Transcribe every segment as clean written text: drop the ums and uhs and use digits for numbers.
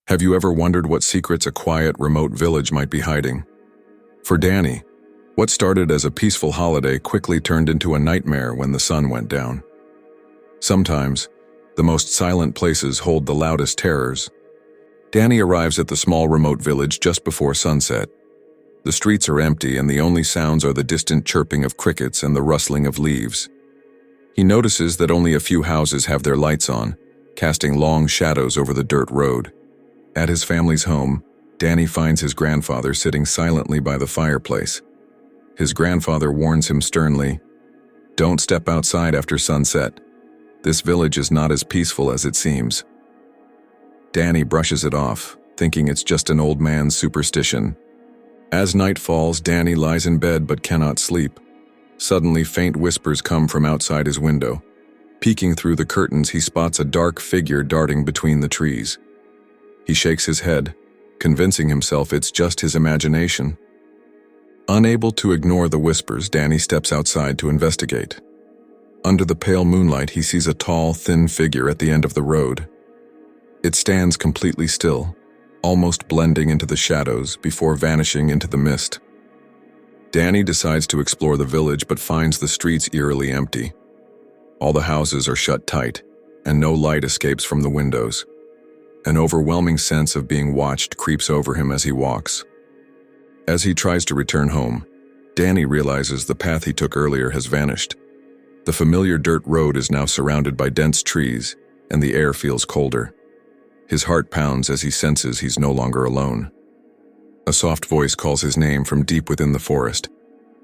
Have you ever wondered what secrets a quiet, remote village might be hiding? For Dany, what started as a peaceful holiday quickly turned into a nightmare when the sun went down. Sometimes, the most silent places hold the loudest terrors. Dany arrives at the small remote village just before sunset. The streets are empty and the only sounds are the distant chirping of crickets and the rustling of leaves. He notices that only a few houses have their lights on, casting long shadows over the dirt road. At his family's home, Dany finds his grandfather sitting silently by the fireplace. His grandfather warns him sternly, "Don't step outside after sunset. This village is not as peaceful as it seems." Dany brushes it off, thinking it's just an old man's superstition. As night falls, Dany lies in bed but cannot sleep. Suddenly, faint whispers come from outside his window. Peeking through the curtains, he spots a dark figure darting between the trees. He shakes his head, convincing himself it's just his imagination. Unable to ignore the whispers, Dany steps outside to investigate. Under the pale moonlight, he sees a tall, thin figure at the end of the road. It stands completely still, almost blending into the shadows before vanishing into the mist. Dany decides to explore the village but finds the streets eerily empty. All the houses are shut tight, and no light escapes from the windows. An overwhelming sense of being watched creeps over him as he walks. As he tries to return home, Dany realizes the path he took earlier has vanished. The familiar dirt road is now surrounded by dense trees, and the air feels colder. His heart pounds as he senses he's no longer alone. A soft voice calls his name from deep within the forest.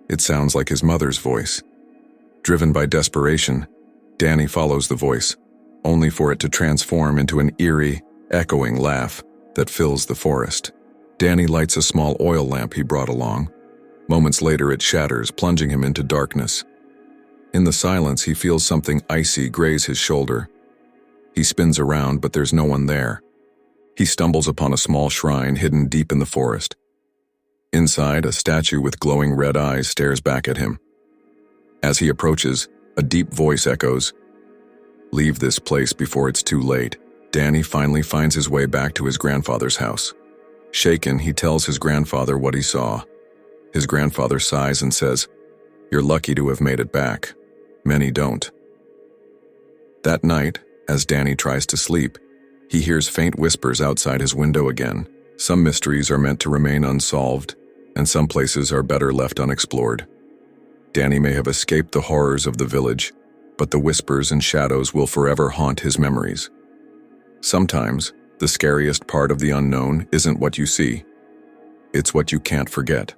It sounds like his mother's voice. Driven by desperation, Dany follows the voice, only for it to transform into an eerie, echoing laugh that fills the forest. Dany lights a small oil lamp he brought along. Moments later it shatters, plunging him into darkness. In the silence, he feels something icy graze his shoulder. He spins around, but there's no one there. He stumbles upon a small shrine hidden deep in the forest. Inside, a statue with glowing red eyes stares back at him. As he approaches, a deep voice echoes, "Leave this place before it's too late." Dany finally finds his way back to his grandfather's house. Shaken, he tells his grandfather what he saw. His grandfather sighs and says, "You're lucky to have made it back. Many don't." That night, as Dany tries to sleep, he hears faint whispers outside his window again. Some mysteries are meant to remain unsolved, and some places are better left unexplored. Dany may have escaped the horrors of the village, but the whispers and shadows will forever haunt his memories. Sometimes, the scariest part of the unknown isn't what you see. It's what you can't forget.